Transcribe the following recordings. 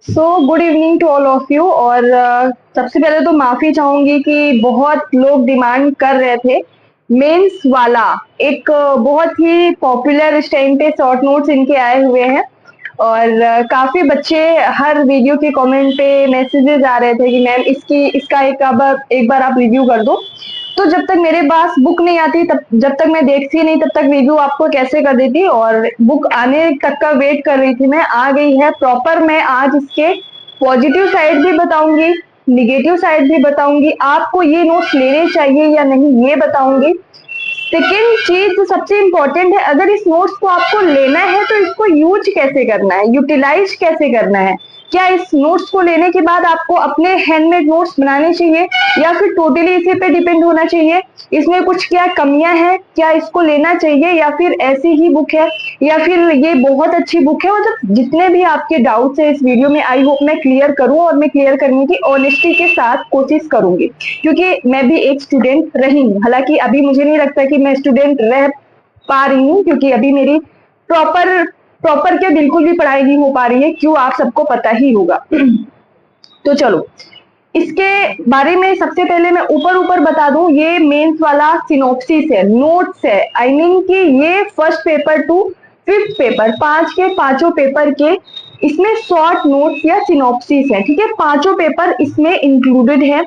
Good evening to all of you. और सबसे पहले तो माफी चाहूंगी कि बहुत लोग डिमांड कर रहे थे मेंस वाला। एक बहुत ही पॉपुलर इस टाइम पे शॉर्ट नोट्स इनके आए हुए हैं। और काफी बच्चे हर वीडियो के कमेंट पे मैसेजेस आ रहे थे कि मैम इसकी इसका एक बार आप रिव्यू कर दो। तो जब तक मेरे पास बुक नहीं आती, तब जब तक मैं देखती नहीं तब तक रिव्यू आपको कैसे कर देती। और बुक आने तक का वेट कर रही थी मैं, आ गई है प्रॉपर। मैं आज इसके पॉजिटिव साइड भी बताऊंगी, निगेटिव साइड भी बताऊंगी, आपको ये नोट्स लेने चाहिए या नहीं ये बताऊंगी। सेकेंड चीज जो सबसे इंपॉर्टेंट है, अगर इस नोट्स को आपको लेना है तो इसको यूज कैसे करना है, यूटिलाइज कैसे करना है। क्या इस नोट्स को लेने के बाद आपको अपने हैंडमेड नोट्स बनाने चाहिए या फिर टोटली इसी पे डिपेंड होना चाहिए। इसमें कुछ क्या कमियां हैं, क्या इसको लेना चाहिए या फिर ऐसी ही बुक है या फिर ये बहुत अच्छी बुक है। मतलब जितने भी आपके डाउट्स है इस वीडियो में, आई होप मैं क्लियर करूं और मैं क्लियर करने की ऑनेस्टी के साथ कोशिश करूंगी, क्योंकि मैं भी एक स्टूडेंट रही हूँ। हालांकि अभी मुझे नहीं लगता कि मैं स्टूडेंट रह पा रही हूँ, क्योंकि अभी मेरी प्रॉपर प्रॉपर क्या बिल्कुल भी पढ़ाई नहीं हो पा रही है, क्यों आप सबको पता ही होगा। तो चलो इसके बारे में सबसे पहले मैं ऊपर ऊपर बता दूं, ये मेंस वाला सिनॉप्सिस है, नोट्स है। आई मीन कि ये first paper two fifth paper, पांच के पांचों पेपर के इसमें शॉर्ट नोट्स या सिनॉप्सिस है। ठीक है, पांचों पेपर इसमें इंक्लूडेड है।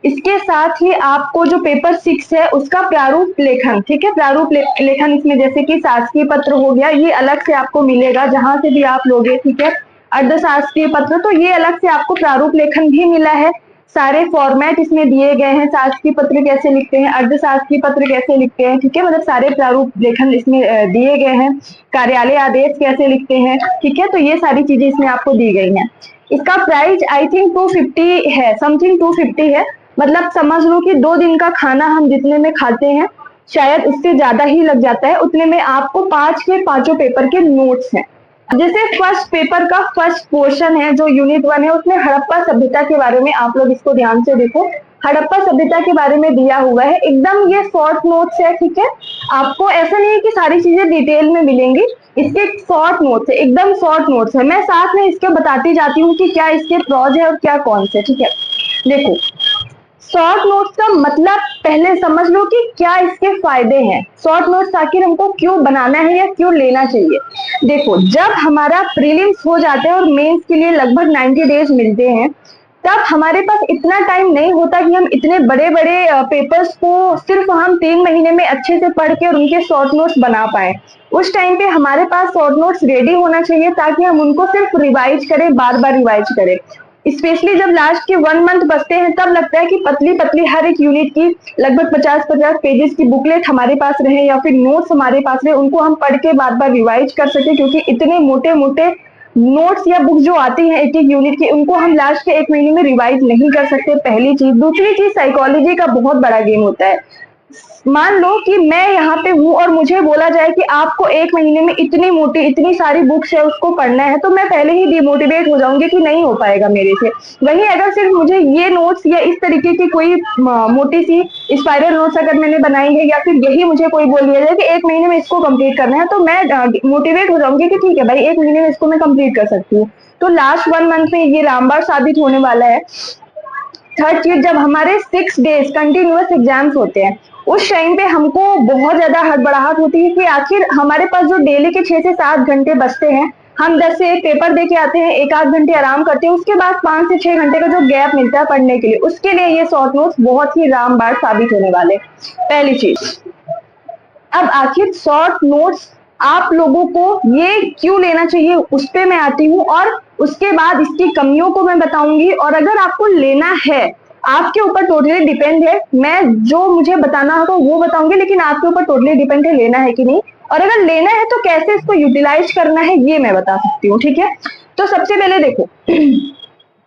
इसके साथ ही आपको जो पेपर 6 है उसका प्रारूप लेखन, ठीक है, प्रारूप लेखन इसमें जैसे कि शासकीय पत्र हो गया, ये अलग से आपको मिलेगा जहां से भी आप लोगे। ठीक है, अर्धशास्त्रीय पत्र, तो ये अलग से आपको प्रारूप लेखन भी मिला है। सारे फॉर्मेट इसमें दिए गए हैं, शासकीय पत्र कैसे लिखते हैं, अर्धशासकीय पत्र कैसे लिखते हैं। ठीक है, मतलब सारे प्रारूप लेखन इसमें दिए गए हैं। कार्यालय आदेश कैसे लिखते हैं, ठीक है, तो ये सारी चीजें इसमें आपको दी गई हैं। इसका प्राइस आई थिंक 250 है, समथिंग 250 है। मतलब समझ लो कि 2 दिन का खाना हम जितने में खाते हैं शायद उससे ज्यादा ही लग जाता है, उतने में आपको पांच के पांचों पेपर के नोट्स हैं। जैसे फर्स्ट पेपर का फर्स्ट पोर्शन है जो यूनिट 1 है, उसमें हड़प्पा सभ्यता के बारे में, आप लोग इसको ध्यान से देखो, हड़प्पा सभ्यता के बारे में दिया हुआ है। एकदम ये शॉर्ट नोट्स है, ठीक है, आपको ऐसा नहीं है कि सारी चीजें डिटेल में मिलेंगी, इसके शॉर्ट नोट्स है, एकदम शॉर्ट नोट्स है। मैं साथ में इसके बताती जाती हूँ कि क्या इसके प्रॉज है और क्या कौन से। ठीक है, देखो शॉर्ट नोट्स का मतलब पहले समझ लो कि क्या इसके फायदे हैं, शॉर्ट नोट्स आखिर हमको क्यों बनाना है या क्यों लेना चाहिए। देखो, जब हमारा प्रीलिम्स हो जाता है और मेंस के लिए लगभग 90 डेज मिलते हैं, तब हमारे पास इतना टाइम नहीं होता कि हम इतने बड़े बड़े पेपर्स को सिर्फ हम 3 महीने में अच्छे से पढ़ के और उनके शॉर्ट नोट्स बना पाए। उस टाइम पे हमारे पास शॉर्ट नोट्स रेडी होना चाहिए ताकि हम उनको सिर्फ रिवाइज करें, बार बार रिवाइज करें। स्पेशली जब लास्ट के 1 मंथ बचते हैं, तब लगता है कि पतली पतली हर एक यूनिट की लगभग 50-50 पेजेस की बुकलेट हमारे पास रहे या फिर नोट्स हमारे पास रहे, उनको हम पढ़ के बार बार रिवाइज कर सके, क्योंकि इतने मोटे मोटे नोट्स या बुक जो आती है एक एक यूनिट की, उनको हम लास्ट के 1 महीने में रिवाइज नहीं कर सकते, पहली चीज। दूसरी चीज, साइकोलॉजी का बहुत बड़ा गेम होता है। मान लो कि मैं यहाँ पे हूँ और मुझे बोला जाए कि आपको 1 महीने में इतनी मोटी इतनी सारी बुक्स है उसको पढ़ना है, तो मैं पहले ही डिमोटिवेट हो जाऊंगी कि नहीं हो पाएगा मेरे से। वहीं अगर सिर्फ मुझे ये नोट्स या इस तरीके की कोई मोटी सी स्पाइरल नोट्स अगर मैंने बनाई है या फिर यही मुझे कोई बोल दिया जाए कि 1 महीने में इसको कंप्लीट करना है, तो मैं मोटिवेट हो जाऊंगी कि ठीक है भाई, 1 महीने में इसको मैं कंप्लीट कर सकती हूँ। तो लास्ट 1 मंथ में ये रामबाण साबित होने वाला है। थर्ड चीज, जब हमारे 6 डेज कंटिन्यूअस एग्जाम्स होते हैं, उस टाइम पे हमको बहुत ज्यादा हड़बड़ाहट होती है कि आखिर हमारे पास जो डेली के 6 से 7 घंटे बचते हैं, हम 10 से 1 पेपर दे के आते हैं, 1 आध घंटे आराम करते हैं, उसके बाद 5 से 6 घंटे का जो गैप मिलता है पढ़ने के लिए, उसके लिए ये शॉर्ट नोट्स बहुत ही रामबाण साबित होने वाले। पहली चीज। अब आखिर शॉर्ट नोट्स आप लोगों को ये क्यों लेना चाहिए उस पे मैं आती हूँ, और उसके बाद इसकी कमियों को मैं बताऊंगी। और अगर आपको लेना है, आपके ऊपर टोटली डिपेंड है, मैं जो मुझे बताना होगा वो बताऊंगी, लेकिन आपके ऊपर टोटली डिपेंड है लेना है कि नहीं, और अगर लेना है तो कैसे इसको यूटिलाइज करना है ये मैं बता सकती हूँ। ठीक है, तो सबसे पहले देखो,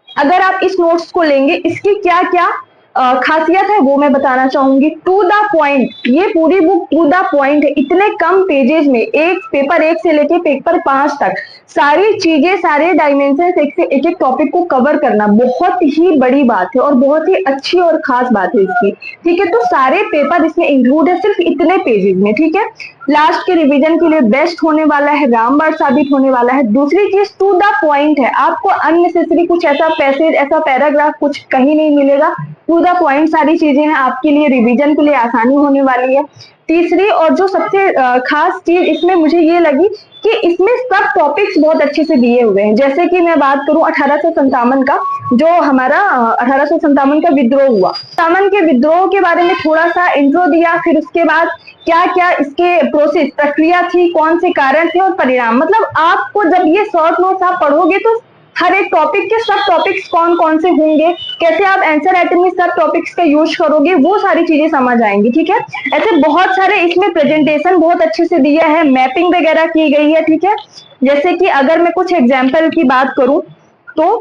अगर आप इस नोट्स को लेंगे, इसकी क्या क्या खासियत है वो मैं बताना चाहूंगी। टू द पॉइंट, ये पूरी बुक टू द पॉइंट है। इतने कम पेजेस में एक पेपर 1 से लेके पेपर 5 तक सारी चीजें, सारे डायमेंशन, एक एक टॉपिक को कवर करना बहुत ही बड़ी बात है और बहुत ही अच्छी और खास बात है इसकी। ठीक है, तो सारे पेपर इसमें इंक्लूड है सिर्फ इतने पेजेस में। ठीक है, लास्ट के रिवीजन के लिए बेस्ट होने वाला है, रामबाण साबित होने वाला है। दूसरी चीज टू द पॉइंट है, आपको अननेसेसरी कुछ ऐसा पैसेज, ऐसा पैराग्राफ कुछ कहीं नहीं मिलेगा। टू द पॉइंट सारी चीजें हैं, आपके लिए रिवीजन के लिए आसानी होने वाली है। तीसरी और जो सबसे खास चीज इसमें मुझे ये लगी कि इसमें सब टॉपिक्स बहुत अच्छे से दिए हुए हैं। जैसे कि मैं बात करूं 1857 का, जो हमारा 1857 का विद्रोह हुआ, संतावन के विद्रोह के बारे में थोड़ा सा इंट्रो दिया, फिर उसके बाद क्या क्या इसके प्रोसेस, प्रक्रिया थी, कौन से कारण थे और परिणाम। मतलब आपको जब ये शॉर्ट नोट्स आप पढ़ोगे तो हर एक टॉपिक के सब टॉपिक्स कौन कौन से होंगे, कैसे आप आंसर राइटिंग में सब टॉपिक्स का यूज करोगे, वो सारी चीजें समझ आएंगी। ठीक है, ऐसे बहुत सारे इसमें प्रेजेंटेशन बहुत अच्छे से दिया है, मैपिंग वगैरह की गई है। ठीक है, जैसे कि अगर मैं कुछ एग्जाम्पल की बात करूं तो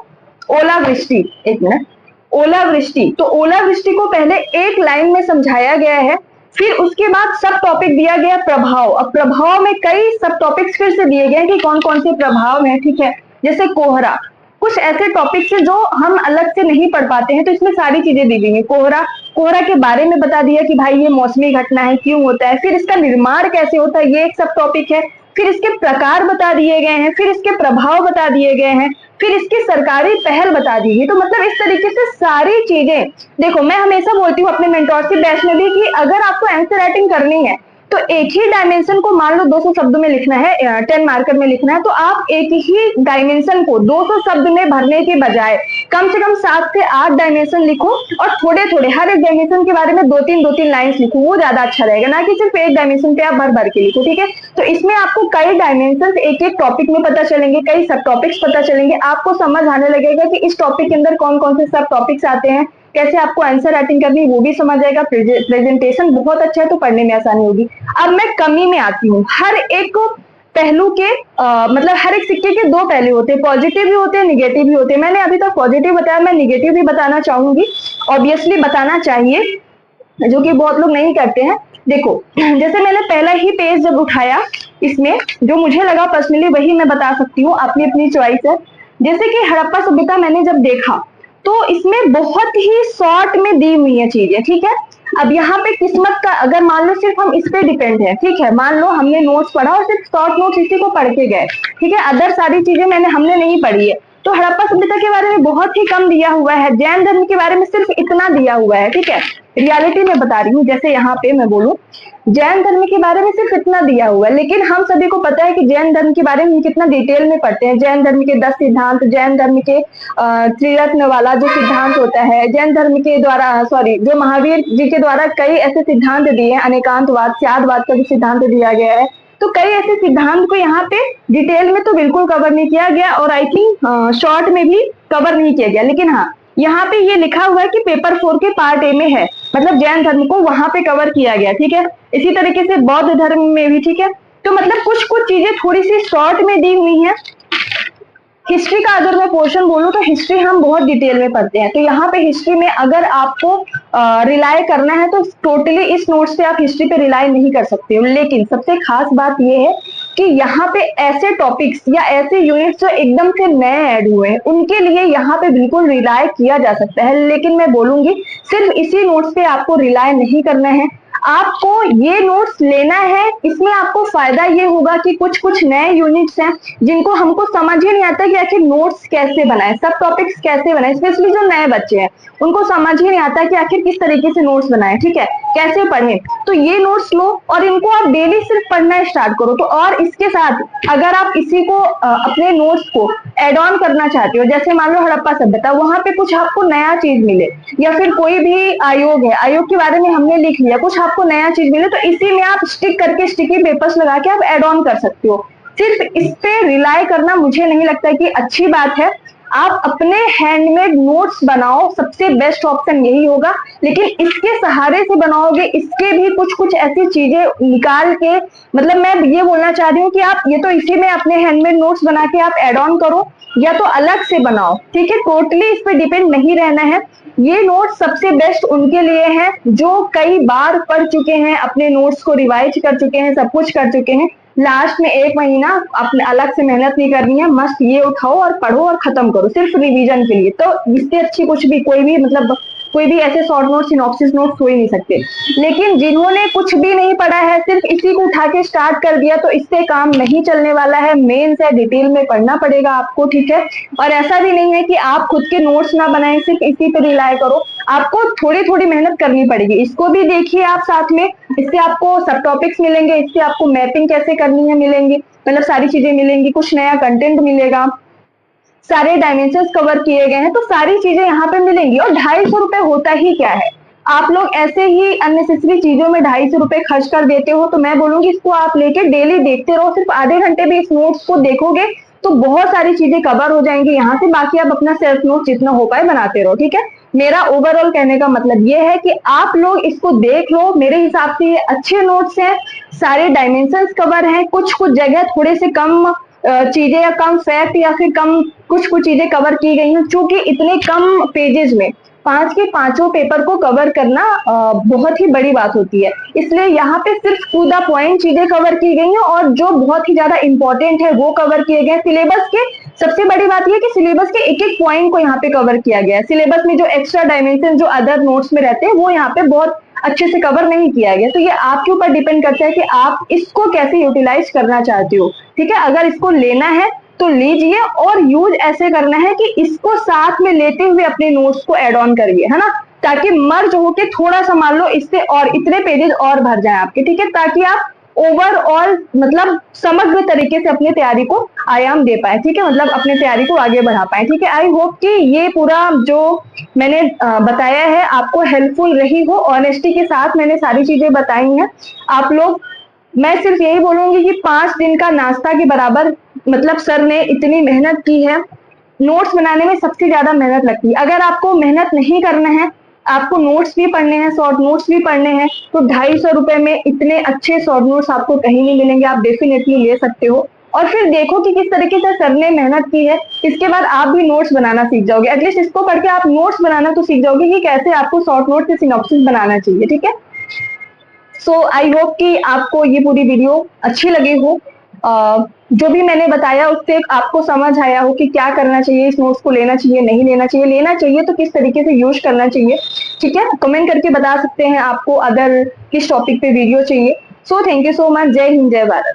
ओलावृष्टि, एक मिनट, ओलावृष्टि, तो ओलावृष्टि को पहले एक लाइन में समझाया गया है, फिर उसके बाद सब टॉपिक दिया गया प्रभाव। अब प्रभाव में कई सब टॉपिक्स फिर से दिए गए कि कौन कौन से प्रभाव हैं। ठीक है, जैसे कोहरा, कुछ ऐसे टॉपिक्स हैं जो हम अलग से नहीं पढ़ पाते हैं, तो इसमें सारी चीजें दी गई हैं। कोहरा, कोहरा के बारे में बता दिया कि भाई ये मौसमी घटना है, क्यों होता है, फिर इसका निर्माण कैसे होता है, ये एक सब टॉपिक है, फिर इसके प्रकार बता दिए गए हैं, फिर इसके प्रभाव बता दिए गए हैं, फिर इसकी सरकारी पहल बता दी गई। तो मतलब इस तरीके से सारी चीजें, देखो मैं हमेशा बोलती हूँ अपने मेंटोरशिप बैच में भी कि अगर आपको आंसर राइटिंग करनी है तो एक ही डायमेंशन को मान लो 200 शब्दों में लिखना है, 10 मार्कर में लिखना है, तो आप एक ही डायमेंशन को 200 शब्द में भरने के बजाय कम से कम 7 से 8 डायमेंशन लिखो और थोड़े थोड़े हर एक डायमेंशन के बारे में 2-3 लाइंस लिखो, वो ज्यादा अच्छा रहेगा, ना कि सिर्फ एक डायमेंशन पे आप भर भर के लिखो। ठीक है, तो इसमें आपको कई डायमेंशन एक एक टॉपिक में पता चलेंगे, कई सब टॉपिक्स पता चलेंगे, आपको समझ आने लगेगा कि इस टॉपिक के अंदर कौन कौन से सब टॉपिक्स आते हैं, कैसे आपको आंसर राइटिंग करनी वो भी समझ आएगा, प्रेजेंटेशन बहुत अच्छा है तो पढ़ने में आसानी होगी। अब मैं कमी में आती हूँ। हर एक पहलू के मतलब हर एक सिक्के के दो पहलू होते हैं, पॉजिटिव भी होते हैं, निगेटिव भी होते हैं। मैंने अभी तक पॉजिटिव बताया, मैं निगेटिव भी बताना चाहूंगी, ऑब्वियसली बताना चाहिए, जो कि बहुत लोग नहीं करते हैं। देखो, जैसे मैंने पहला ही पेज जब उठाया, इसमें जो मुझे लगा पर्सनली वही मैं बता सकती हूँ, अपनी अपनी चॉइस है। जैसे कि हड़प्पा सभ्यता मैंने जब देखा तो इसमें बहुत ही शॉर्ट में दी हुई है चीजें। ठीक है, अब यहाँ पे किस्मत का, अगर मान लो सिर्फ हम इस पे डिपेंड है, ठीक है, मान लो हमने नोट्स पढ़ा और सिर्फ शॉर्ट नोट्स इसी को पढ़ के गए, ठीक है, अदर सारी चीजें हमने नहीं पढ़ी है, तो हड़प्पा सभ्यता के बारे में बहुत ही कम दिया हुआ है, जैन धर्म के बारे में सिर्फ इतना दिया हुआ है। ठीक है, रियलिटी में बता रही हूँ, जैसे यहाँ पे मैं बोलूँ जैन धर्म के बारे में सिर्फ इतना दिया हुआ है, लेकिन हम सभी को पता है कि जैन धर्म के बारे में कितना डिटेल में पढ़ते हैं। जैन धर्म के 10 सिद्धांत, जैन धर्म के त्रिरत्न वाला जो सिद्धांत होता है, जैन धर्म के द्वारा, सॉरी, जो महावीर जी के द्वारा कई ऐसे सिद्धांत दिए हैं, अनेकांतवाद, स्यादवाद का भी सिद्धांत दिया गया है, तो कई ऐसे सिद्धांत को यहाँ पे डिटेल में तो बिल्कुल कवर नहीं किया गया और आई थिंक शॉर्ट में भी कवर नहीं किया गया, लेकिन हाँ यहाँ पे ये लिखा हुआ है कि पेपर 4 के पार्ट ए में है, मतलब जैन धर्म को वहां पे कवर किया गया। ठीक है, इसी तरीके से बौद्ध धर्म में भी। ठीक है, तो मतलब कुछ कुछ चीजें थोड़ी सी शॉर्ट में दी हुई हैं। हिस्ट्री का अगर मैं पोर्शन बोलूं तो हिस्ट्री हम बहुत डिटेल में पढ़ते हैं, तो यहाँ पे हिस्ट्री में अगर आपको रिलाय करना है तो टोटली इस नोट्स पे आप हिस्ट्री पे रिलाय नहीं कर सकते हो। लेकिन सबसे खास बात ये है कि यहाँ पे ऐसे टॉपिक्स या ऐसे यूनिट्स जो एकदम से नए ऐड हुए हैं उनके लिए यहाँ पे बिल्कुल रिलाय किया जा सकता है, लेकिन मैं बोलूंगी सिर्फ इसी नोट्स पे आपको रिलाय नहीं करना है, आपको ये नोट्स लेना है। इसमें आपको फायदा ये होगा कि कुछ कुछ नए यूनिट्स हैं जिनको हमको समझ ही नहीं आता कि आखिर नोट्स कैसे बनाए, सब टॉपिक्स कैसे बनाए, स्पेशली जो नए बच्चे हैं उनको समझ ही नहीं आता कि आखिर किस तरीके से नोट्स बनाए, ठीक है, कैसे पढ़ें। तो ये नोट्स लो और इनको आप डेली सिर्फ पढ़ना स्टार्ट करो। तो और इसके साथ अगर आप इसी को अपने नोट्स को एड ऑन करना चाहते हो, जैसे मान लो हड़प्पा सभ्यता, वहां पे कुछ आपको नया चीज मिले, या फिर कोई भी आयोग है, आयोग के बारे में हमने लिख लिया, कुछ आपको नया चीज मिले, तो इसी में आप स्टिक करके स्टिकी पेपर्स लगा के आप एड ऑन कर सकते हो। सिर्फ इस पे रिलाय करना मुझे नहीं लगता कि अच्छी बात है। आप अपने हैंडमेड नोट्स बनाओ, सबसे बेस्ट ऑप्शन यही होगा, लेकिन इसके सहारे से बनाओगे, इसके भी कुछ कुछ ऐसी चीजें निकाल के, मतलब मैं ये बोलना चाह रही हूँ कि आप ये तो इसी में अपने हैंडमेड नोट्स बना के आप एड ऑन करो, या तो अलग से बनाओ, ठीक है। टोटली इस पे डिपेंड नहीं रहना है। ये नोट्स सबसे बेस्ट उनके लिए है जो कई बार पढ़ चुके हैं, अपने नोट्स को रिवाइज कर चुके हैं, सब कुछ कर चुके हैं। लास्ट में 1 महीना अपने अलग से मेहनत नहीं करनी है, मस्त ये उठाओ और पढ़ो और खत्म करो सिर्फ रिवीजन के लिए। तो इससे अच्छी कुछ भी कोई भी मतलब कोई भी ऐसे शॉर्ट नोट सिनॉप्सिस नोट्स हो ही नहीं सकते। लेकिन जिन्होंने कुछ भी नहीं पढ़ा है, सिर्फ इसी को उठा के स्टार्ट कर दिया, तो इससे काम नहीं चलने वाला है। मेंस है, डिटेल में पढ़ना पड़ेगा आपको, ठीक है। और ऐसा भी नहीं है कि आप खुद के नोट्स ना बनाएं, सिर्फ इसी पे रिलाय करो। आपको थोड़ी थोड़ी मेहनत करनी पड़ेगी। इसको भी देखिए आप साथ में, इससे आपको सब टॉपिक्स मिलेंगे, इससे आपको मैपिंग कैसे करनी है मिलेंगे, मतलब सारी चीजें मिलेंगी, कुछ नया कंटेंट मिलेगा, सारे डायमेंशंस कवर किए गए हैं, तो सारी चीजें यहाँ पे मिलेंगी। और 250 रुपए होता ही क्या है, आप लोग ऐसे ही अननेसेसरी चीजों में 250 रुपए खर्च कर देते हो। तो मैं बोलूंगी इसको आप लेके डेली देखते रहो, सिर्फ आधे घंटे भी इस नोट्स को देखोगे तो बहुत सारी चीजें कवर हो जाएंगी यहाँ से। बाकी आप अपना सेल्फ नोट जितना हो पाए बनाते रहो, ठीक है। मेरा ओवरऑल कहने का मतलब ये है कि आप लोग इसको देख लो। मेरे हिसाब से ये अच्छे नोट्स हैं, सारे डायमेंशंस कवर हैं, कुछ कुछ जगह थोड़े से कम चीजें या कम फैक्ट या फिर कम कुछ कुछ चीजें कवर की गई हैं। चूंकि इतने कम पेजेस में 5 के पांचों पेपर को कवर करना बहुत ही बड़ी बात होती है, इसलिए यहाँ पे सिर्फ टू द पॉइंट चीजें कवर की गई हैं और जो बहुत ही ज्यादा इंपॉर्टेंट है वो कवर किए गए। सिलेबस के सबसे बड़ी बात यह कि सिलेबस के एक एक पॉइंट को यहाँ पे कवर किया गया है। सिलेबस में जो एक्स्ट्रा डायमेंशन जो अदर नोट्स में रहते हैं वो यहाँ पे बहुत अच्छे से कवर नहीं किया गया। तो ये आपके ऊपर डिपेंड करता है कि आप इसको कैसे यूटिलाइज करना चाहते हो, ठीक है। अगर इसको लेना है तो लीजिए, और यूज ऐसे करना है कि इसको साथ में लेते हुए अपने नोट्स को एड ऑन करिए, है ना, ताकि मर्ज होके थोड़ा सा मान लो इससे और इतने पेजेस और भर जाए आपके, ठीक है, ताकि आप ओवरऑल मतलब समग्र तरीके से अपनी तैयारी को आयाम दे पाए, ठीक है, मतलब अपने तैयारी को आगे बढ़ा पाए, ठीक है। आई होप कि ये पूरा जो मैंने बताया है आपको हेल्पफुल रही हो। ऑनेस्टी के साथ मैंने सारी चीजें बताई हैं। आप लोग, मैं सिर्फ यही बोलूंगी कि 5 दिन का नाश्ता के बराबर मतलब सर ने इतनी मेहनत की है। नोट्स बनाने में सबसे ज्यादा मेहनत लगती है। अगर आपको मेहनत नहीं करना है, आपको नोट्स भी पढ़ने हैं, शॉर्ट नोट्स भी पढ़ने हैं, तो 250 रुपए में इतने अच्छे शॉर्ट नोट्स आपको कहीं नहीं मिलेंगे। आप डेफिनेटली ले सकते हो और फिर देखो कि किस तरीके से सर ने मेहनत की है। इसके बाद आप भी नोट्स बनाना सीख जाओगे। एटलीस्ट इसको पढ़ के आप नोट्स बनाना तो सीख जाओगे कि कैसे आपको शॉर्ट नोट से सिनॉप्सिस बनाना चाहिए, ठीक है। सो आई होप कि आपको ये पूरी वीडियो अच्छी लगी हो। जो भी मैंने बताया उससे आपको समझ आया हो कि क्या करना चाहिए, इस नोट्स को लेना चाहिए, नहीं लेना चाहिए, लेना चाहिए तो किस तरीके से यूज करना चाहिए, ठीक है। कमेंट करके बता सकते हैं आपको अदर किस टॉपिक पे वीडियो चाहिए। So thank you so much. जय हिंद, जय भारत।